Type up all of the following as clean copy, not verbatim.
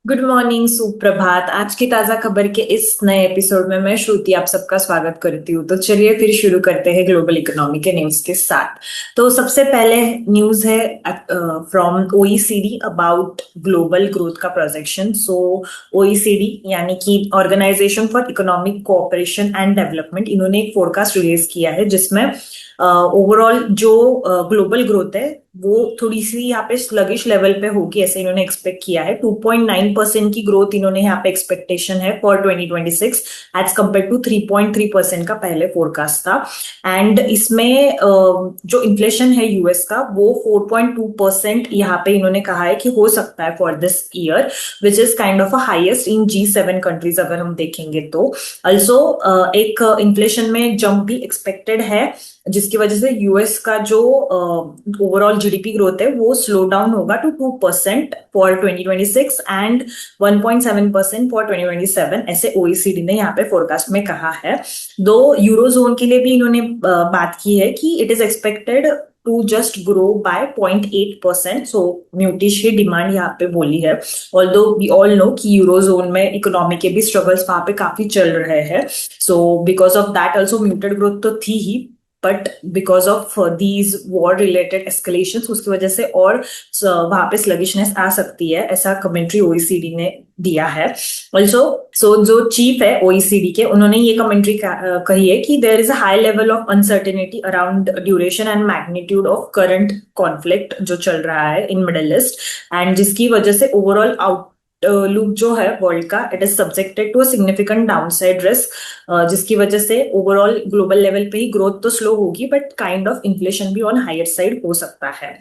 Good morning, सुप्रभात। आज की ताजा खबर के इस नए एपिसोड में मैं श्रुति आप सबका स्वागत करती हूँ। तो चलिए फिर शुरू करते हैं ग्लोबल इकोनॉमी के न्यूज के साथ। तो सबसे पहले न्यूज है from OECD about global growth का प्रोजेक्शन। सो ओईसीडी यानी कि organisation for economic cooperation and development, इन्होंने एक फोरकास्ट रिलीज किया है जिसमें ओवरऑल जो ग्लोबल ग्रोथ है वो थोड़ी सी यहाँ पे स्लगिश लेवल पे होगी, ऐसे इन्होंने एक्सपेक्ट किया है। 2.9% की ग्रोथ इन्होंने यहाँ पे एक्सपेक्टेशन है फॉर 2026 एज कम्पेयर टू 3.3% का पहले फोरकास्ट था। एंड इसमें जो इन्फ्लेशन है यूएस का वो 4.2% यहाँ पे इन्होंने कहा है कि हो सकता है for this year, which is kind of a highest in G7 countries अगर हम देखेंगे तो। ऑल्सो एक इन्फ्लेशन में जंप भी एक्सपेक्टेड है जिसकी वजह से यूएस का जो ओवरऑल जीडीपी ग्रोथ है वो स्लो डाउन होगा टू 2% फॉर 2026 एंड 1.7% फॉर 2027, ऐसे ओईसीडी ने यहाँ पे फोरकास्ट में कहा है। दो यूरोजोन के लिए भी इन्होंने बात की है कि it is expected to just grow by 0.8%। So म्यूटिश ही डिमांड यहाँ पे बोली है। ऑल्दो वी ऑल नो कि यूरोजोन में इकोनॉमी के भी स्ट्रगल्स वहां पे काफी चल रहे हैं। So because of that also muted growth तो थी ही, but because of these war related escalation उसकी वजह से और वहां पे स्लगिशनेस आ सकती है, ऐसा कमेंट्री ओईसीडी ने दिया है। ऑल्सो जो चीफ है ओईसीडी के, उन्होंने ये कमेंट्री कही है कि there is a high level of uncertainty around duration and magnitude of current conflict जो चल रहा है इन मिडल ईस्ट, एंड जिसकी वजह से ओवरऑल लूप जो है वर्ल्ड का, it is subjected to a significant downside risk, जिसकी वजह से ओवरऑल ग्लोबल लेवल पे ही ग्रोथ तो स्लो होगी बट काइंड ऑफ इन्फ्लेशन भी ऑन हायर साइड हो सकता है।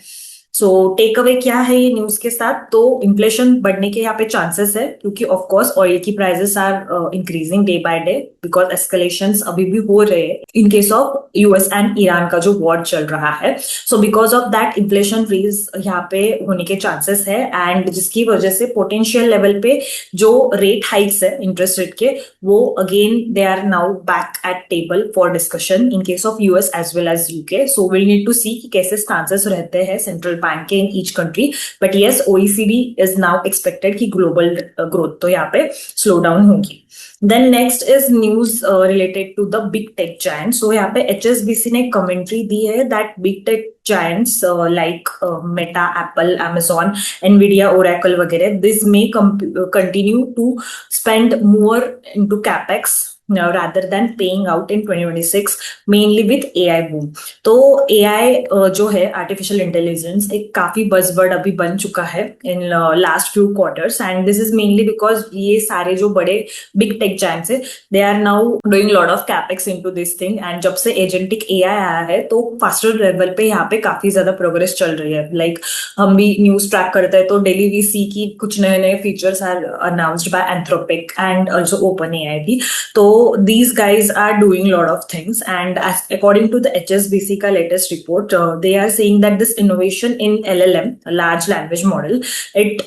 सो टेक अवे क्या है ये न्यूज के साथ, तो इन्फ्लेशन बढ़ने के यहाँ पे चांसेस है क्योंकि ऑफ कोर्स ऑयल की prices are increasing day by day because escalations अभी भी हो रहे हैं in case of US and Iran का जो वॉर चल रहा है। So because of that inflation raise यहाँ पे होने के चांसेस है, एंड जिसकी वजह से पोटेंशियल लेवल पे जो रेट हाइक्स है इंटरेस्ट रेट के, वो again they are now back at table for discussion in case of US as well as UK. So will need to see कि कैसे स्टांसेस रहते हैं सेंट्रल बैंक के in each country, but yes OECD is now expected कि global growth तो यहाँ पे slow down होगी। Then next is news related to the big tech giants. सो यहाँ पे एचएसबीसी ने कमेंट्री दी है that big tech giants like Meta, Apple, Amazon, Nvidia, Oracle वगैरह, this may continue to spend more into capex rather than paying out in 2026 mainly with AI boom। तो AI जो है artificial intelligence एक काफी buzzword अभी बन चुका है in last few quarters, and this is mainly because ये सारे जो बड़े बिग टेक जायंट्स है they are now doing lot of capex into this thing, and जब से एजेंटिक एआई आया है तो फास्टर लेवल पे यहाँ पे काफी ज्यादा प्रोग्रेस चल रही है। लाइक हम भी न्यूज ट्रैक करते हैं तो डेली वी सी की कुछ नए नए features are announced by Anthropic and also OpenAI भी। तो these guys are doing a lot of things, and as according to the HSBC का latest report, they are saying that this innovation in LLM, large language model, it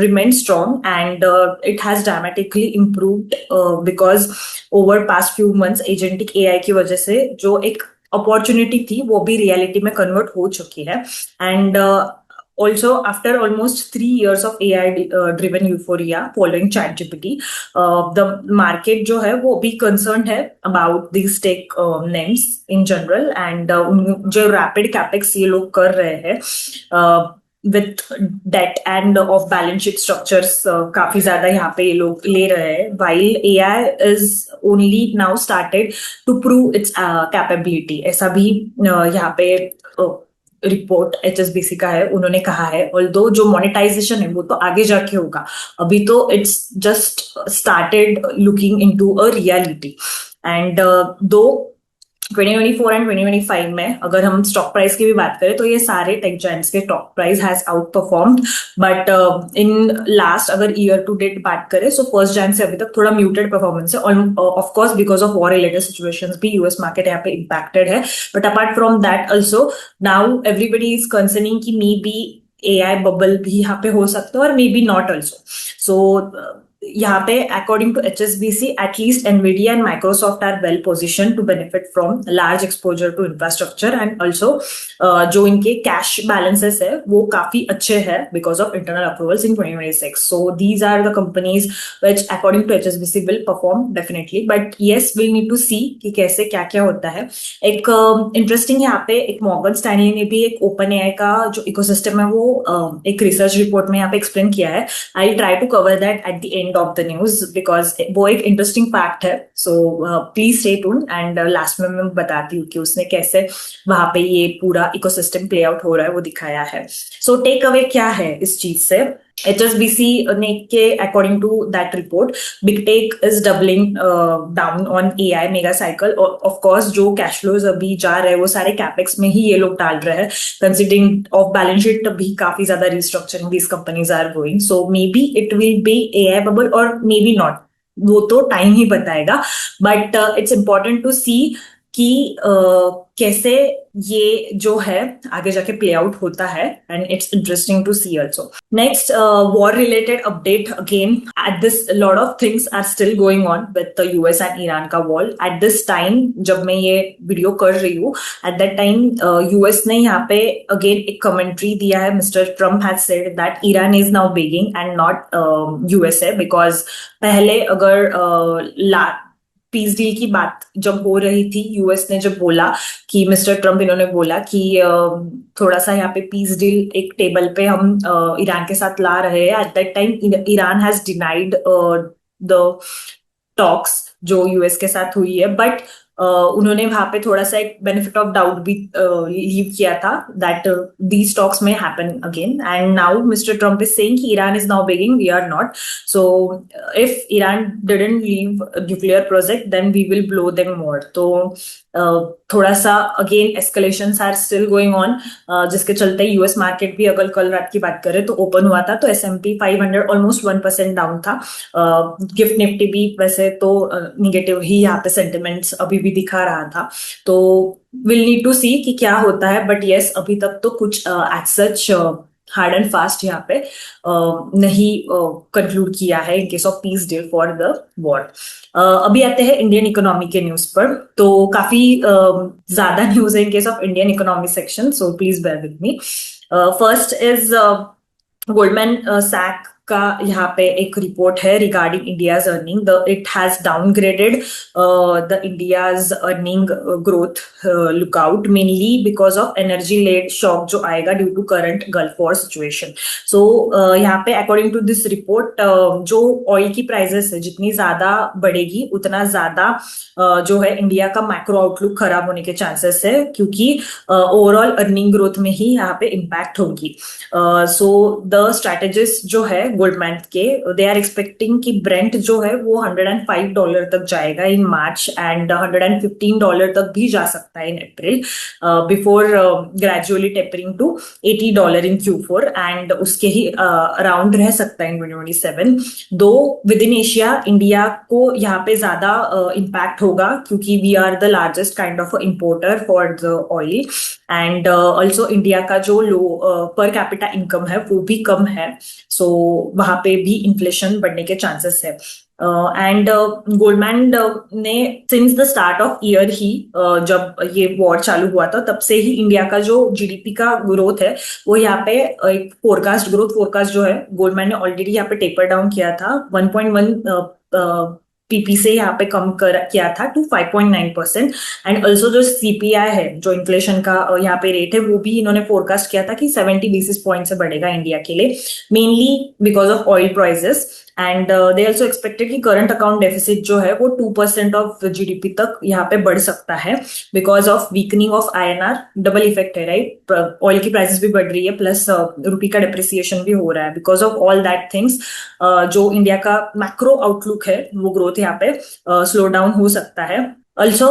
remains strong, and it has dramatically improved because over past few months agentic AI की वजह से जो एक opportunity थी वो भी reality में कन्वर्ट हो चुकी है। And also after almost 3 years of AI driven euphoria following ChatGPT, the market जो है वो भी concerned है about these tech names in general, and जो rapid capex ये लोग कर रहे हैं with debt and off balance sheet structures काफी ज्यादा यहाँ पे ये लोग ले रहे हैं, while AI is only now started to prove its capability, ऐसा भी यहाँ पे रिपोर्ट एचएसबीसी का है, उन्होंने कहा है। ऑल्दो जो मोनेटाइजेशन है वो तो आगे जाके होगा, अभी तो it's just started looking into a reality. And दो 2024 एंड 2025 में अगर हम स्टॉक प्राइस की भी बात करें तो ये सारे टेक जायंट्स के stock price has out performed, but in last अगर ईयर टू डेट बात करें सो फर्स्ट जैन से अभी तक थोड़ा म्यूटेड परफॉर्मेंस है, of course because of war related situations भी यूएस मार्केट यहाँ पे इम्पैक्टेड है। But apart from that also now everybody is concerning कि मे बी एआई बबल भी यहाँ पे हो सकता है और may be not also. So यहाँ पे according to HSBC at least Nvidia and Microsoft are well position to benefit from large exposure to infrastructure and also जो इनके कैश बैलेंसेस है वो काफी अच्छे हैं because of internal approvals in 2026. So these are the companies which according to HSBC will perform definitely, but yes will need to see कि कैसे क्या क्या होता है. एक इंटरेस्टिंग यहाँ पे एक मॉर्गन स्टैनली ने भी एक ओपन एआई का जो इकोसिस्टम है वो एक रिसर्च रिपोर्ट में यहाँ पे एक्सप्लेन किया है. I try to cover that at the end of the news because वो एक इंटरेस्टिंग फैक्ट है. So please stay tuned and last में मैं बताती हूँ कि उसने कैसे वहां पे ये पूरा इकोसिस्टम प्ले आउट हो रहा है वो दिखाया है. सो टेक अवे क्या है इस चीज से. HSBC ने के according to that report big tech is doubling down on AI mega cycle. Of course जो कैश फ्लोज अभी जा रहे हैं वो सारे कैपेक्स में ही ये लोग डाल रहे हैं. कंसिडरिंग ऑफ बैलेंस शीट भी काफी ज्यादा restructuring these companies are going. So may be it will be AI bubble और मे बी नॉट, वो तो टाइम ही बताएगा. But it's important to see कि कैसे ये जो है आगे जाके प्ले आउट होता है and it's interesting to see also. Next war related update again. At this lot of things are still going on with the US and Iran का वॉर. एट दिस टाइम जब मैं ये वीडियो कर रही हूँ एट दैट टाइम US ने यहाँ पे अगेन एक कमेंट्री दिया है. Mister Trump has said that Iran is now begging and not USA because पहले अगर पीस डील की बात जब हो रही थी US ने जब बोला कि मिस्टर ट्रम्प इन्होंने बोला कि थोड़ा सा यहाँ पे पीस डील एक टेबल पे हम ईरान के साथ ला रहे हैं. At that time Iran has denied the talks जो US के साथ हुई है. बट उन्होंने वहां पे थोड़ा सा एक बेनिफिट ऑफ डाउट भी लीव किया था दैट दीज टॉक्स में happen again. And now Mister Trump is saying कि Iran is now begging, we are not. So if Iran didn't leave nuclear project then we will blow them more. तो थोड़ा सा again escalations are still going on जिसके चलते US market भी अगर कल रात की बात करें तो ओपन हुआ था तो S&P 500 ऑलमोस्ट 1% डाउन था. गिफ्ट निफ्टी भी वैसे तो निगेटिव ही यहाँ पे सेंटिमेंट्स अभी भी दिखा रहा था. तो विल नीड टू सी कि क्या होता है. बट यस अभी तक तो कुछ as such hard and fast यहाँ पे नहीं कंक्लूड किया है in case of peace deal for the war. अभी आते हैं इंडियन इकोनॉमी के न्यूज पर. तो काफी ज्यादा न्यूज है in case of Indian economy section, so please bear with me. First is Goldman Sachs का यहाँ पे एक रिपोर्ट है regarding India's earning. The it has downgraded the India's earning growth lookout mainly because of energy led shock जो आएगा due to current gulf war situation. So यहाँ पे according to this report जो ऑयल की prices है जितनी ज्यादा बढ़ेगी उतना ज्यादा जो है इंडिया का मैक्रो आउटलुक खराब होने के चांसेस है क्योंकि ओवरऑल अर्निंग ग्रोथ में ही यहाँ पे इम्पैक्ट होगी. सो द स्ट्रैटेजिस्ट जो है गोल्डमैन के दे आर एक्सपेक्टिंग कि ब्रेंट जो है वो $105 तक जाएगा इन मार्च एंड $115 तक भी जा सकता है in April before gradually tapering to $80 in Q4 and उसके ही अराउंड रह सकता है इन 2027. दो विद इन एशिया इंडिया को यहाँ पे ज्यादा इम्पैक्ट होगा क्योंकि we are the largest kind of importer for the oil and also India का जो लो पर कैपिटा इनकम है वो भी कम है. सो वहां पे भी इन्फ्लेशन बढ़ने के चांसेस है. एंड गोल्डमैन ने since the start of year ही जब ये वॉर चालू हुआ था तब से ही इंडिया का जो GDP का ग्रोथ है वो यहाँ पे एक ग्रोथ फोरकास्ट जो है गोल्डमैन ने ऑलरेडी यहाँ पे टेपर डाउन किया था 1.1 PP से यहाँ पे कम किया था टू 5.9%. एंड ऑल्सो जो CPI है जो इन्फ्लेशन का यहाँ पे रेट है वो भी इन्होंने फोरकास्ट किया था कि 70 बेसिस पॉइंट से बढ़ेगा इंडिया के लिए mainly because of oil prices. And they also expected कि करंट अकाउंट डेफिसिट जो है वो 2% ऑफ GDP तक यहाँ पे बढ़ सकता है because of weakening of INR. Double effect है राइट, ऑयल की प्राइसेस भी बढ़ रही है प्लस रुपी का डेप्रिसिएशन भी हो रहा है. Because of all that things जो इंडिया का मैक्रो आउटलुक है वो ग्रोथ यहाँ पे स्लो डाउन हो सकता है. Also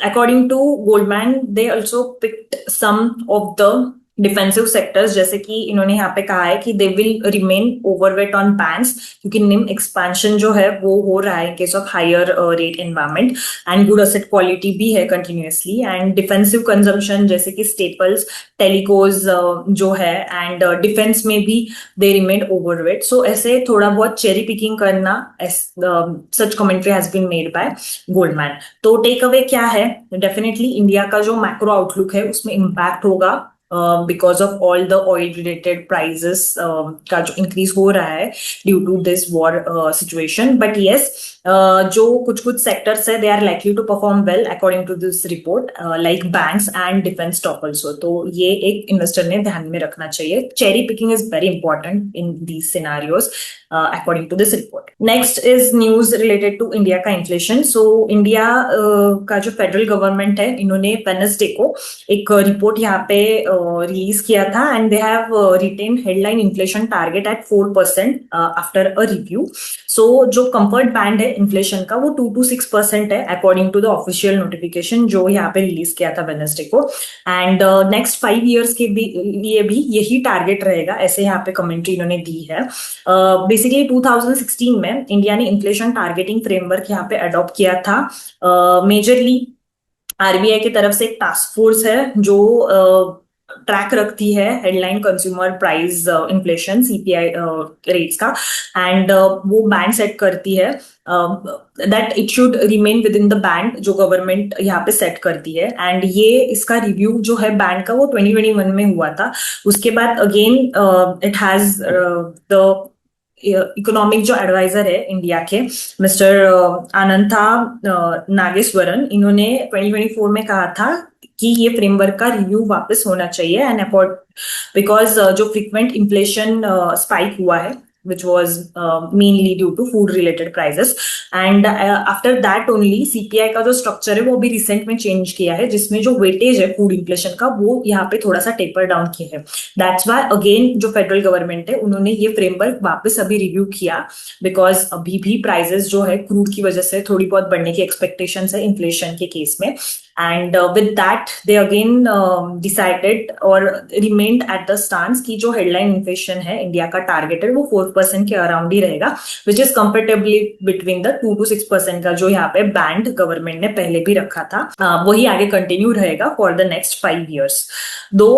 according to Goldman, they also picked some of the defensive sectors, जैसे कि इन्होंने यहाँ पे कहा है कि they will remain overweight on banks, क्योंकि निम एक्सपेंशन जो है वो हो रहा है in case of higher rate environment, and good asset quality भी है कंटिन्यूअसली, एंड डिफेंसिव कंजम्पशन जैसे कि स्टेपल्स, टेलिकोज जो है, एंड डिफेंस में भी दे रिमेन ओवरवेट। सो ऐसे थोड़ा बहुत चेरी पिकिंग करना, such commentary has been made by Goldman. तो टेक अवे क्या है, डेफिनेटली इंडिया का जो मैक्रो आउटलुक है उसमें इम्पैक्ट होगा because of all the oil related prices का जो इंक्रीज हो रहा है due to this war situation. But yes, जो कुछ कुछ सेक्टर्स है they are likely to perform well according to this report, like banks and defence stock also. तो ये एक इन्वेस्टर ने ध्यान में रखना चाहिए। Cherry picking is very important in these scenarios according to this report. Next is news related to India का inflation. सो India का जो फेडरल गवर्नमेंट है, इन्होंने वेडनेसडे को एक रिपोर्ट यहाँ पे रिलीज किया था, and they have retained headline inflation target at 4% after a review. So जो कंफर्ट बैंड है इन्फ्लेशन का वो 2 to 6% है according to the official notification जो यहाँ पे रिलीज किया था वेडनेसडे को, एंड नेक्स्ट 5 years के लिए भी यही टारगेट रहेगा, ऐसे यहाँ पे कमेंट्री इन्होंने दी है। बेसिकली 2016 में इंडिया ने इन्फ्लेशन टारगेटिंग फ्रेमवर्क यहाँ पे अडॉप्ट किया था। मेजरली आरबीआई की तरफ से एक टास्क फोर्स है जो ट्रैक रखती है headline consumer price inflation CPI rates का, एंड वो बैंड सेट करती है that it should remain with in the band जो गवर्नमेंट यहाँ पे सेट करती है। एंड ये इसका रिव्यू जो है बैंड का वो 2021 में हुआ था। उसके बाद again it has the economic जो एडवाइजर है इंडिया के मिस्टर अनंता नागेश्वरन, इन्होंने 2024 में कहा था कि ये फ्रेमवर्क का रिव्यू वापस होना चाहिए, एंड बिकॉज जो फ्रीक्वेंट इन्फ्लेशन स्पाइक हुआ है which was mainly due to food related prices, and after that only CPI का जो स्ट्रक्चर है वो भी रिसेंट में चेंज किया है, जिसमें जो वेटेज है फूड इन्फ्लेशन का वो यहाँ पे थोड़ा सा टेपर डाउन किया है। दैट्स वाई अगेन जो फेडरल गवर्नमेंट है उन्होंने ये फ्रेमवर्क वापस अभी रिव्यू किया, बिकॉज अभी भी प्राइसेस जो है क्रूड की वजह से थोड़ी बहुत बढ़ने की एक्सपेक्टेशंस है इन्फ्लेशन के केस में, and with that they again decided और रिमेन्ड एट द स्टांस की जो हेडलाइन इन्फ्लेशन है इंडिया का टारगेट है वो 4% के अराउंड ही रहेगा, which is comfortably between the 2 to 6% का जो यहाँ पे बैंड गवर्नमेंट ने पहले भी रखा था, वही आगे कंटिन्यू रहेगा फॉर द नेक्स्ट 5 years। दो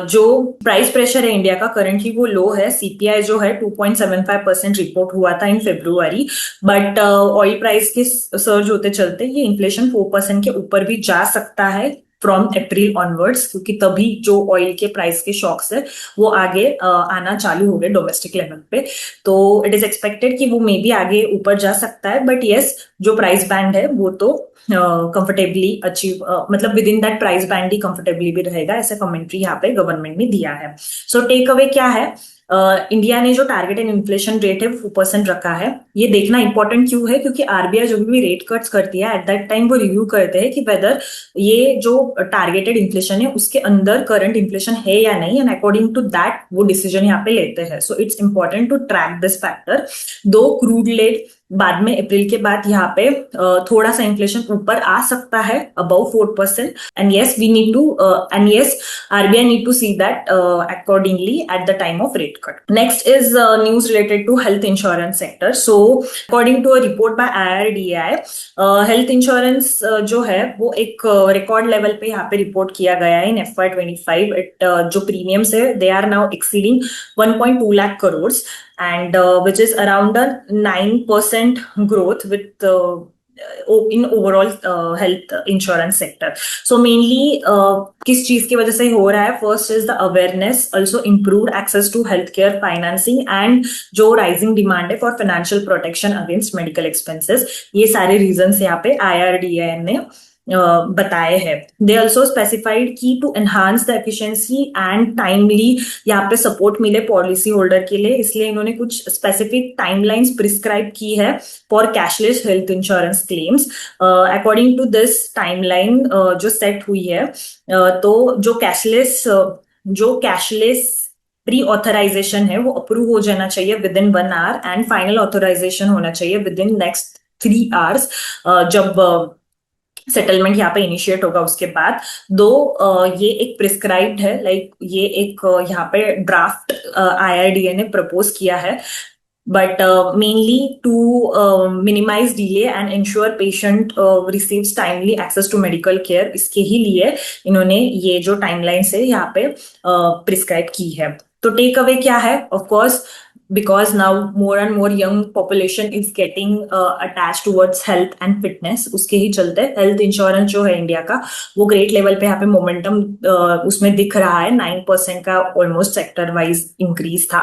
जो प्राइस प्रेशर है इंडिया का करंटली वो लो है। सीपीआई जो है 2.75% रिपोर्ट हुआ था इन फेब्रुआरी, बट ऑयल प्राइस के सर्ज होते चलते ये इन्फ्लेशन 4% के ऊपर भी जा सकता है फ्रॉम अप्रैल ऑनवर्ड्स, क्योंकि तभी जो ऑयल के प्राइस के शॉक्स है वो आगे आना चालू हो गए डोमेस्टिक लेवल पे। तो इट इज एक्सपेक्टेड कि वो मे बी आगे ऊपर जा सकता है, बट यस जो प्राइस बैंड है वो तो कंफर्टेबली अचीव, मतलब with in that price band he comfortably भी रहेगा, ऐसा कमेंट्री यहाँ पे गवर्नमेंट ने दिया है। सो टेक अवे क्या है, इंडिया ने जो टारगेट एंड इन्फ्लेशन रेट है 4% रखा है। ये देखना इंपॉर्टेंट क्यों है, क्योंकि आरबीआई जो भी रेट कट्स करती है एट दैट टाइम वो रिव्यू करते हैं कि वेदर ये जो टारगेटेड इन्फ्लेशन है उसके अंदर करंट इन्फ्लेशन है या नहीं, एंड अकॉर्डिंग टू दैट वो डिसीजन यहाँ पे लेते हैं। So it's important to track this factor. Though crude led बाद में अप्रैल के बाद यहाँ पे थोड़ा सा इन्फ्लेशन ऊपर आ सकता है above 4%, and yes we need to and yes RBI need to see that accordingly at the time of rate cut. Next is news related to health insurance sector. So according to a report by IRDI, health insurance जो है वो एक record level पे यहाँ पे report किया गया है इन FY25। जो प्रीमियम्स है they are now exceeding 1.2 lakh crores, and which is around a 9% growth with in overall health insurance sector. So mainly किस चीज की वजह से हो रहा है, first is the awareness, also improved access to health care financing, and जो rising demand है for financial protection against medical expenses. ये सारे रीजंस यहाँ पे आईआरडीआई ने बताए हैं। दे ऑल्सो स्पेसिफाइड की to enhance the efficiency and timely यहाँ पे सपोर्ट मिले पॉलिसी होल्डर के लिए, इसलिए इन्होंने कुछ स्पेसिफिक टाइमलाइंस प्रिस्क्राइब की है for cashless health insurance claims. According to this timeline जो सेट हुई है, तो जो कैशलेस प्री ऑथराइजेशन है वो अप्रूव हो जाना चाहिए within 1 hour, and final authorisation होना चाहिए विद इन नेक्स्ट 3 hours, जब सेटलमेंट यहाँ पे इनिशिएट होगा उसके बाद। दो ये एक प्रिस्क्राइब्ड है, लाइक ये एक यहाँ पे ड्राफ्ट IRDA ने प्रपोज किया है, but mainly to minimize delay and ensure patient receives timely access to medical care, इसके ही लिए इन्होंने ये जो टाइमलाइंस है यहाँ पे प्रिस्क्राइब की है। तो टेक अवे क्या है, of course because now more and more young population is getting attached towards health and fitness, उसके ही चलते हेल्थ इंश्योरेंस जो है इंडिया का वो ग्रेट लेवल पे यहाँ पे मोमेंटम उसमें दिख रहा है। 9% का ऑलमोस्ट सेक्टर वाइज इंक्रीज था।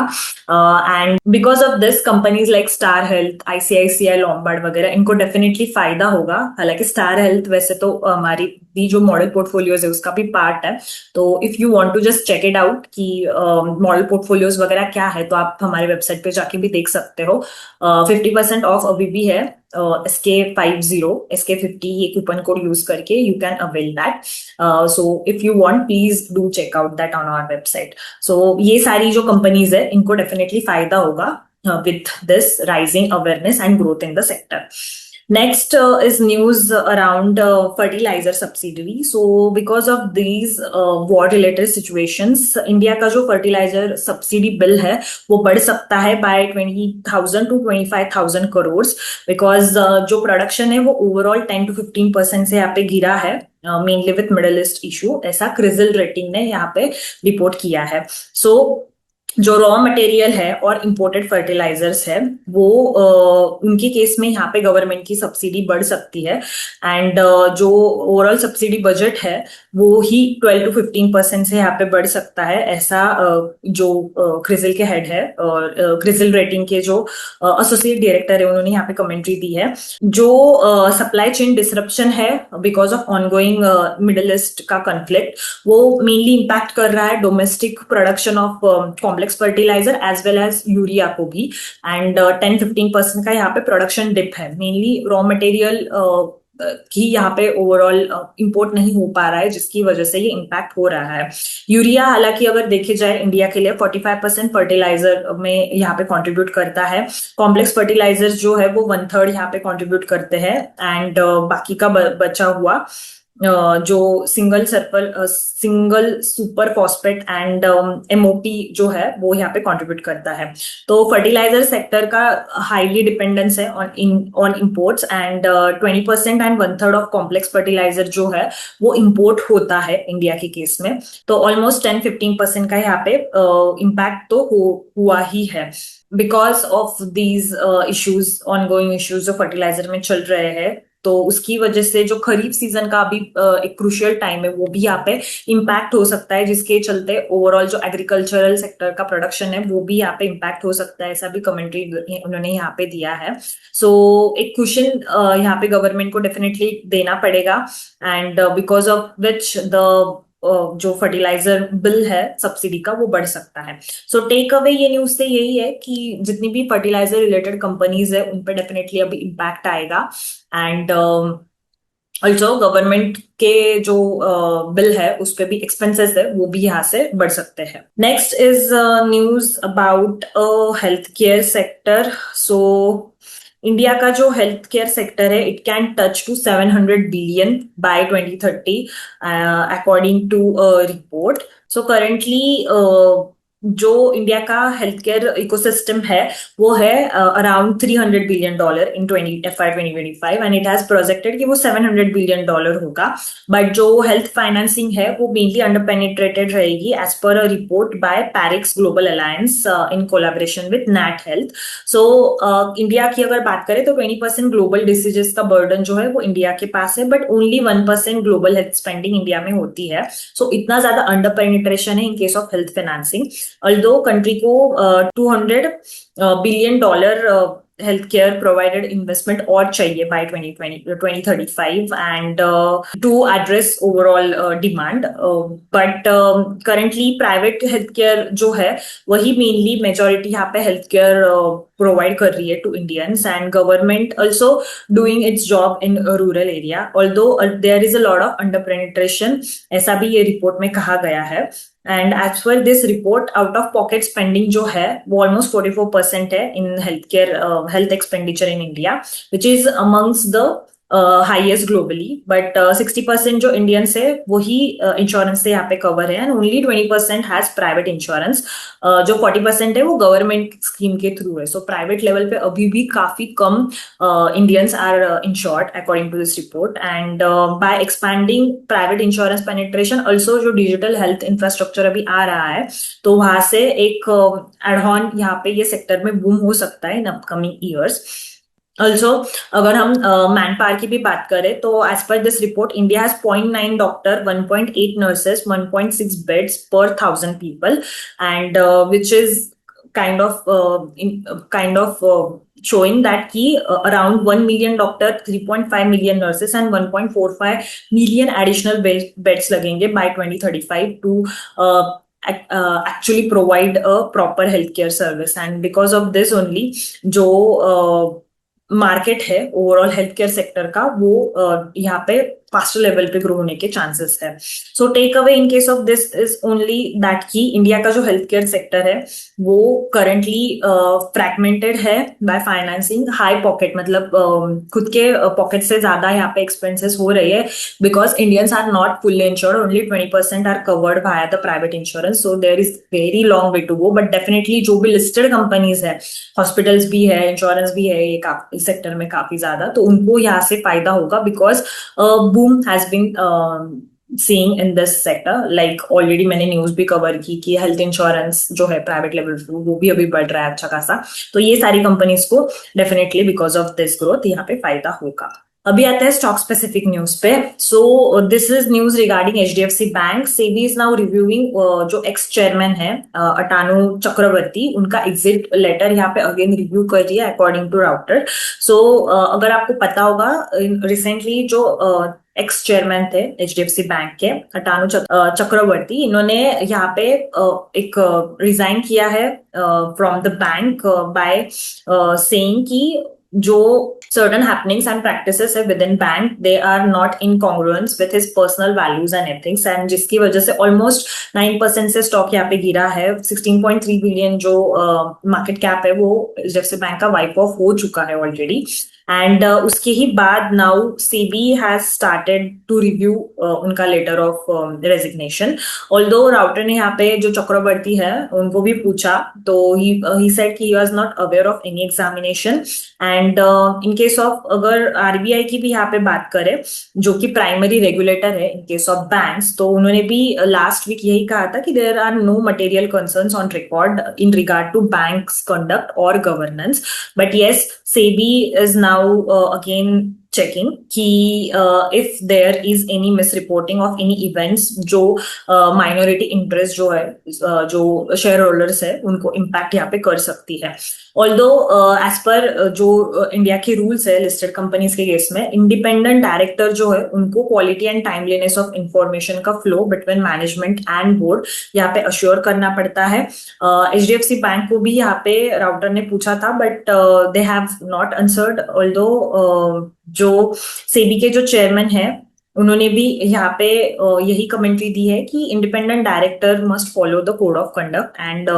And because of this companies like star health, ICICI Lombard वगैरह, इनको डेफिनेटली फायदा होगा। हालांकि स्टार हेल्थ वैसे तो हमारी भी जो मॉडल पोर्टफोलियोज है उसका भी पार्ट है, तो if you want to just check it out कि मॉडल पोर्टफोलियोज वगैरह क्या है तो आप हमारे वेबसाइट पे जाके भी देख सकते हो। 50% ऑफ अभी भी है। SK50 ये कूपन कोड यूज करके you can avail that. So if you want please do check out that on our website. So ये सारी जो कंपनीज है इनको डेफिनेटली फायदा होगा with this rising awareness and growth in the sector. Next is news around fertilizer subsidy. So because of these war related situations, India का जो fertilizer subsidy bill है वो बढ़ सकता है by 20,000 to 25,000 crores, because जो production है वो overall 10 to 15% से यहाँ पे गिरा है, mainly with Middle East issue, ऐसा क्रिजल रेटिंग ने यहाँ पे रिपोर्ट किया है। So जो रॉ मटेरियल है और इंपोर्टेड फर्टिलाइजर्स है वो उनके केस में यहाँ पे गवर्नमेंट की सब्सिडी बढ़ सकती है। एंड जो ओवरऑल सब्सिडी बजट है वो ही 12 to 15% से यहाँ पे बढ़ सकता है, ऐसा जो क्रिजल के हेड है और क्रिजल रेटिंग के जो एसोसिएट डायरेक्टर है उन्होंने यहाँ पे कमेंट्री दी है। जो सप्लाई चेन डिसरप्शन है because of ongoing Middle East का कॉन्फ्लिक्ट, वो मेनली इम्पैक्ट कर रहा है domestic production of complex fertiliser as well as urea को भी। एंड 10-15% का यहाँ पे प्रोडक्शन डिप है, मेनली रॉ मटेरियल की यहाँ पे ओवरऑल इंपोर्ट नहीं हो पा रहा है जिसकी वजह से ये इम्पैक्ट हो रहा है। यूरिया हालांकि अगर देखे जाए इंडिया के लिए 45% फर्टिलाइजर में यहाँ पे कंट्रीब्यूट करता है। कॉम्प्लेक्स फर्टिलाइजर जो है वो 1/3 यहाँ पे कंट्रीब्यूट करते हैं। एंड बाकी का बचा हुआ जो single super phosphate and MOP जो है वो यहाँ पे कंट्रीब्यूट करता है। तो फर्टिलाइजर सेक्टर का हाईली डिपेंडेंस है on imports, and 20% and 1/3 of complex fertiliser जो है वो इंपोर्ट होता है इंडिया के केस में। तो ऑलमोस्ट 10-15% का यहाँ पे इम्पैक्ट तो हुआ ही है because of these issues, ongoing issues जो फर्टिलाइजर में चल रहे हैं। तो उसकी वजह से जो खरीफ सीजन का अभी एक क्रूशियल टाइम है वो भी यहाँ पे इम्पैक्ट हो सकता है, जिसके चलते ओवरऑल जो एग्रीकल्चरल सेक्टर का प्रोडक्शन है वो भी यहाँ पे इम्पैक्ट हो सकता है, ऐसा भी कमेंट्री उन्होंने यहाँ पे दिया है। सो एक क्वेश्चन यहाँ पे गवर्नमेंट को डेफिनेटली देना पड़ेगा, and because of which the जो फर्टिलाइजर बिल है सब्सिडी का वो बढ़ सकता है। सो टेक अवे ये न्यूज से यही है कि जितनी भी फर्टिलाइजर रिलेटेड कंपनीज है उन पे डेफिनेटली अभी इम्पैक्ट आएगा। एंड ऑल्सो गवर्नमेंट के जो बिल है उस पे भी एक्सपेंसेस है वो भी यहाँ से बढ़ सकते हैं। Next is news about health care sector. So India का जो हेल्थ केयर सेक्टर है it can touch to 700 billion by 2030 according to report. So currently जो इंडिया का हेल्थ केयर इकोसिस्टम है वो है around $300 billion in FY 2025, and it has projected कि वो $700 बिलियन होगा। बट जो हेल्थ फाइनेंसिंग है वो मेनली अंडर पेनिट्रेटेड रहेगी as per a report by Parix Global Alliance in collaboration with Nat Health. So India की अगर बात करें तो 20% ग्लोबल डिसीजेस का बर्डन जो है वो इंडिया के पास है, but only 1% global health spending India में होती है। सो इतना ज्यादा अंडर पेनिट्रेशन है in case of health financing. Although country को $200 billion health care provided investment और चाहिए by 2035 and to address overall demand. But currently private health care जो है वही मेनली मेजोरिटी यहाँ पे हेल्थ केयर प्रोवाइड कर रही है to Indians, and government also doing its job in rural area, although there is a lot of under penetration, ऐसा भी ये रिपोर्ट में कहा गया है। And as per this report out of pocket spending जो है वो ऑलमोस्ट 44% है in health care health expenditure in India, which is amongst the highest globally, but 60% जो इंडियंस है वही इंश्योरेंस से यहाँ पे कवर है, and only 20% has private insurance. जो 40% है वो गवर्नमेंट स्कीम के थ्रू है। सो प्राइवेट लेवल पे अभी भी काफी कम Indians are insured according to this report. And by expanding private insurance penetration also, जो डिजिटल हेल्थ इंफ्रास्ट्रक्चर अभी आ रहा है, तो वहां से एक एडहॉन यहाँ पे ये सेक्टर में बूम हो सकता है इन अपकमिंग ईयर्स। ऑल्सो अगर हम मैन पावर की भी बात करें तो as per this report India has 0.9 doctor, 1.8 nurses, 1.6 beds per 1,000 people, and which is kind of showing that ki around 1 million doctor, 3.5 million nurses and 1.45 million additional beds लगेंगे by 2035 to actually provide a proper healthcare service. And because of this only जो market है overall health care sector का, वो यहाँ पे faster level पे grow होने के चांसेस है। So take away in case of this is only that कि इंडिया का जो हेल्थ केयर सेक्टर है वो करंटली फ्रैगमेंटेड है बाय फाइनेंसिंग हाई पॉकेट, मतलब खुद के पॉकेट से ज्यादा यहाँ पे एक्सपेंसेस हो रही है, because Indians are not fully insured, only 20% are covered by the private insurance. So there is very long way to go, but definitely जो भी लिस्टेड कंपनीज है, हॉस्पिटल्स भी है, इंश्योरेंस भी है, ये काफी सेक्टर में काफी ज्यादा, तो उनको यहाँ से फायदा होगा, because boom has been seeing in this sector. Like already मैंने न्यूज भी कवर की कि हेल्थ इंश्योरेंस जो है प्राइवेट लेवल पे वो भी अभी बढ़ रहा है अच्छा खासा। तो ये सारी कंपनीज को definitely because of this growth यहाँ पे फायदा होगा। अभी आता है स्टॉक स्पेसिफिक न्यूज पे। So this is news regarding HDFC bank. SEBI is now reviewing जो एक्स चेयरमैन है अटानु चक्रवर्ती, उनका एग्जिट लेटर यहाँ पे अगेन रिव्यू कर रही है अकॉर्डिंग टू राउटर। सो अगर आपको पता होगा, रिसेंटली जो एक्स चेयरमैन थे एचडीएफसी बैंक के अटानु चक्रवर्ती, इन्होंने यहाँ पे एक रिजाइन किया है from the bank by saying कि जो certain happenings and practices है within bank, they are not in congruence with his personal values and ethics, and जिसकी वजह से almost 9% से स्टॉक यहाँ पे गिरा है। 16.3 बिलियन जो मार्केट कैप है वो एचडीएफसी बैंक का वाइप ऑफ हो चुका है ऑलरेडी। एंड उसके ही बाद now SEBI has started to review उनका letter of resignation. Although Reuters ने यहाँ पे जो चक्रवर्ती है उनको भी पूछा, तो ही सेड कि he was not aware of any examination. And in case of अगर आरबीआई की भी यहाँ पे बात करें, जो कि प्राइमरी रेगुलेटर है इन केस ऑफ बैंक्स, तो उन्होंने भी लास्ट वीक यही कहा था कि there are no material concerns on record in regard to banks conduct और governance. But yes, SEBI is now again checking कि if there is any mis reporting of any events जो माइनॉरिटी इंटरेस्ट जो है जो शेयर होल्डर्स है उनको impact यहाँ पे कर सकती है। ऑल्दो एज पर जो इंडिया के रूल्स है लिस्टेड कंपनीज के केस में, इंडिपेंडेंट डायरेक्टर जो है उनको quality and timeliness of information का flow between management and board यहाँ पे अश्योर करना पड़ता है। एचडीएफसी बैंक को भी यहाँ पे राउटर ने पूछा था, but they have not answered. Although जो सेबी के जो चेयरमैन है उन्होंने भी यहाँ पे यही कमेंट्री दी है कि independent director must follow the code of conduct, and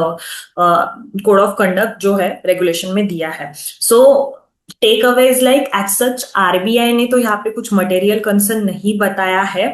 code of conduct जो है रेगुलेशन में दिया है। So take away is like as such RBI ने तो यहाँ पे कुछ मटेरियल कंसर्न नहीं बताया है,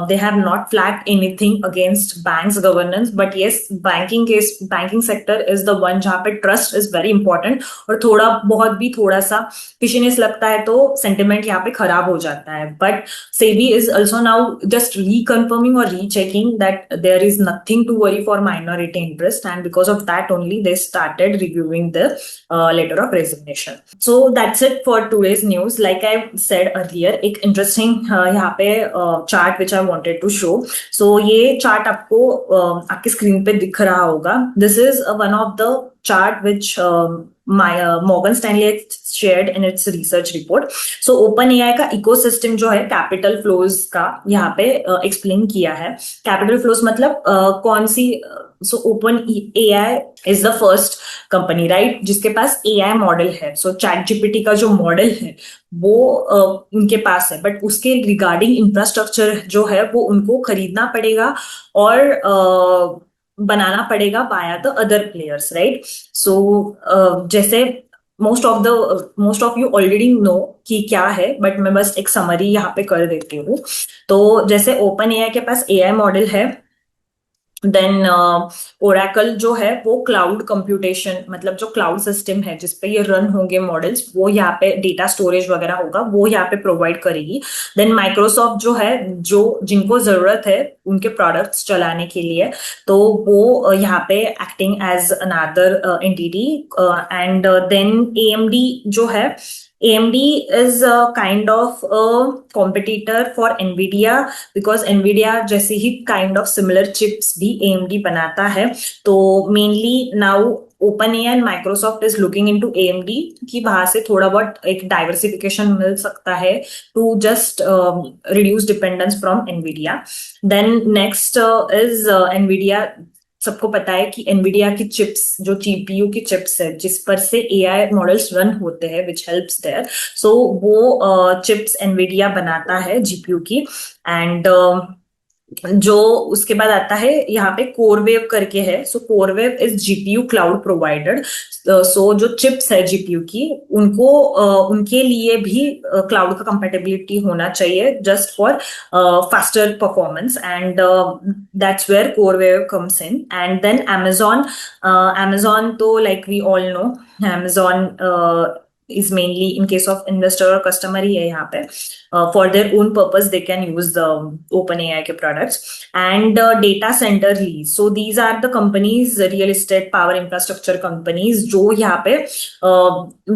they have not flagged anything against banks governance, but yes banking sector is the one जहाँ पे ट्रस्ट इज वेरी इंपॉर्टेंट, और थोड़ा बहुत भी थोड़ा सा फिशिनेस लगता है तो सेंटिमेंट यहाँ पे खराब हो जाता है। But SEBI is also now just reconfirming or rechecking that there is nothing to worry for minority interest, and because of that only they started reviewing the letter of resignation. So that's it for today's news. Like I said earlier, एक interesting यहाँ पे chart which I wanted to show. So ये chart आपको आपकी screen पे दिख रहा होगा. This is one of the chart which Morgan Stanley shared in its research report. So OpenAI का इकोसिस्टम जो है कैपिटल फ्लोज का यहाँ पे एक्सप्लेन किया है। कैपिटल फ्लोज मतलब कौन सी, सो OpenAI is the first company right जिसके पास AI मॉडल है। सो चैट जीपीटी का जो मॉडल है वो उनके पास है, बट उसके रिगार्डिंग इंफ्रास्ट्रक्चर जो है वो उनको खरीदना पड़ेगा और बनाना पड़ेगा by the other players right. So जैसे most of you already know कि क्या है, बट मैं बस एक समरी यहाँ पे कर देती हूँ। तो जैसे ओपन एआई के पास एआई मॉडल है, देन ओरेकल जो है वो क्लाउड कंप्यूटेशन, मतलब जो क्लाउड सिस्टम है जिसपे ये रन होंगे मॉडल्स, वो यहाँ पे डेटा स्टोरेज वगैरह होगा, वो यहाँ पे प्रोवाइड करेगी। देन माइक्रोसॉफ्ट जो है, जो जिनको जरूरत है उनके प्रोडक्ट्स चलाने के लिए, तो वो यहाँ पे acting as another entity. And then AMD जो है, AMD is a kind of a competitor for NVIDIA, because NVIDIA जैसे ही kind of similar chips भी AMD बनाता है। तो mainly now OpenAI and Microsoft is looking into AMD कि वहां से थोड़ा बहुत एक डाइवर्सिफिकेशन मिल सकता है to just reduce dependence from NVIDIA. Then next is NVIDIA। सबको पता है कि एनवीडिया की चिप्स, जो जीपीयू की चिप्स है जिस पर से एआई मॉडल्स रन होते हैं, विच हेल्प्स देयर, सो वो चिप्स एनवीडिया बनाता है जीपीयू की। एंड जो उसके बाद आता है यहाँ पे कोरवेव करके है। सो कोरवेव इज जीपीयू क्लाउड प्रोवाइडर। सो जो चिप्स है जीपीयू की, उनको उनके लिए भी क्लाउड का कंपेटेबिलिटी होना चाहिए just for faster performance, and that's where CoreWeave comes in. And then Amazon तो like we all know, Amazon is mainly in case of investor or customer ही है यहाँ पे, for their own purpose they can use the OpenAI के products। and data center lease, so these are the companies, real estate, power infrastructure companies, जो यहाँ पे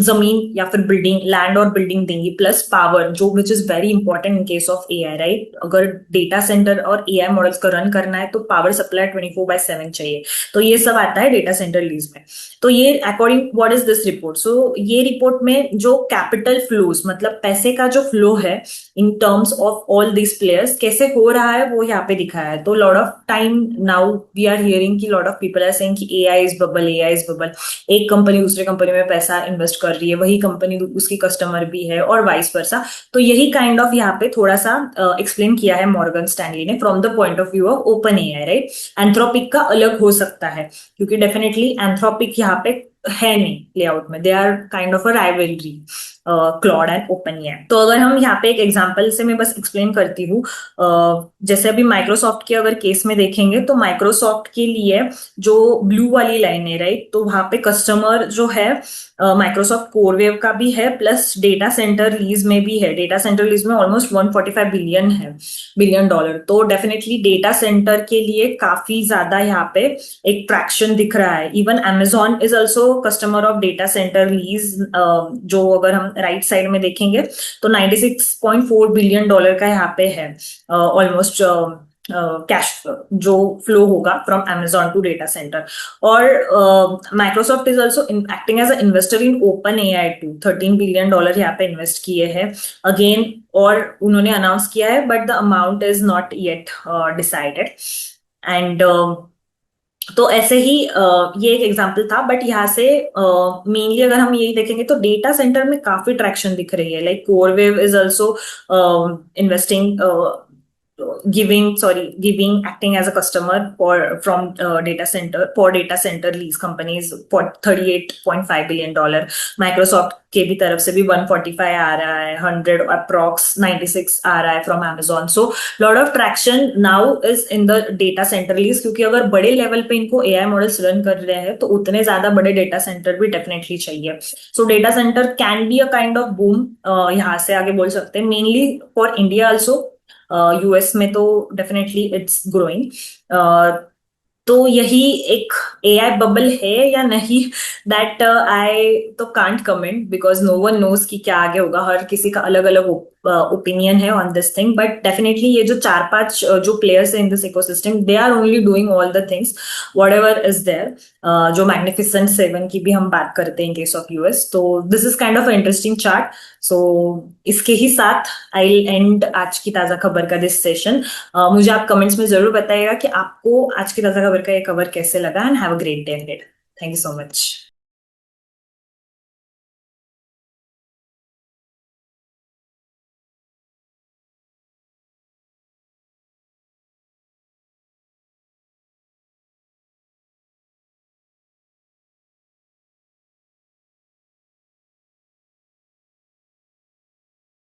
जमीन या फिर बिल्डिंग, लैंड और बिल्डिंग देंगी, प्लस पावर, जो which is very important in case of AI, right. अगर डेटा सेंटर और एआई मॉडल्स को रन करना है तो पावर सप्लाई 24/7 चाहिए, तो ये सब आता है डेटा सेंटर लीज में। तो ये according what is this report, so ये रिपोर्ट में जो कैपिटल फ्लोज, मतलब पैसे का जो फ्लो है in terms of all this players कैसे हो रहा है वो यहाँ पे दिखाया है। तो lot of time now we are hearing कि lot of people are saying कि AI is bubble, AI is bubble. एक कंपनी दूसरे कंपनी में पैसा इन्वेस्ट कर रही है, वही कंपनी उसकी कस्टमर भी है, और वाइस वर्सा। तो यही काइंड ऑफ यहाँ पे थोड़ा सा एक्सप्लेन किया है मॉर्गन स्टैनली ने from the point of view of open AI, right. Anthropic का अलग हो सकता है, क्योंकि डेफिनेटली एंथ्रोपिक यहाँ पे है नहीं लेआउट में, they are kind of a rivalry Claude and OpenAI. तो अगर हम यहाँ पे एक एग्जांपल से मैं बस एक्सप्लेन करती हूँ, जैसे अभी माइक्रोसॉफ्ट के अगर केस में देखेंगे, तो माइक्रोसॉफ्ट के लिए जो ब्लू वाली लाइन है, राइट, तो वहां पे कस्टमर जो है माइक्रोसॉफ्ट कोरवेव का भी है, प्लस डेटा सेंटर लीज में भी है। डेटा सेंटर लीज में ऑलमोस्ट 145 बिलियन है, बिलियन डॉलर। तो डेफिनेटली डेटा सेंटर के लिए काफी ज्यादा यहाँ पे एक ट्रैक्शन दिख रहा है। Even Amazon is also customer of data centre lease, जो अगर हम राइट साइड में देखेंगे तो 96.4 बिलियन डॉलर का यहाँ पे है ऑलमोस्ट कैश जो फ्लो होगा from Amazon to data center. और Microsoft is also acting as a investor in OpenAI too, 13 billion dollar यहाँ पे इन्वेस्ट किए हैं अगेन, और उन्होंने अनाउंस किया है, but the amount is not yet decided. And तो ऐसे ही ये एक एग्जांपल था, बट यहाँ से मेनली अगर हम यही देखेंगे तो डेटा सेंटर में काफी ट्रैक्शन दिख रही है। Like CoreWeave is also investing, acting as a customer for data center lease companies for 38.5 billion dollar. Microsoft के भी तरफ से भी 145 आ रहा है, 100 अप्रॉक्स 96 आ रहा है from Amazon. So lot of traction now is in the data centre lease, क्योंकि अगर बड़े लेवल पे इनको एआई मॉडल्स रन कर रहे हैं तो उतने ज्यादा बड़े डेटा सेंटर भी डेफिनेटली चाहिए। सो data centre can be a kind of boom, यहाँ से आगे बोल सकते हैं, mainly for India also. US में तो डेफिनेटली इट्स ग्रोइंग। तो यही एक एआई बबल है या नहीं, दैट आई तो can't comment, because no one knows कि क्या आगे होगा। हर किसी का अलग अलग ओपिनियन है on this thing, but definitely ये जो 4-5 जो प्लेयर्स है in this ecosystem, they are only doing all the things whatever is there. जो मैग्निफिसेंट 7 की भी हम बात करते हैं इन केस ऑफ यूएस, तो this is kind of interesting chart. So इसके ही साथ आई एंड आज की ताजा खबर का दिस सेशन। मुझे आप कमेंट्स में जरूर बताइएगा कि आपको आज की ताजा खबर का ये कवर कैसे लगा, and have a great day ahead. Thank you so much.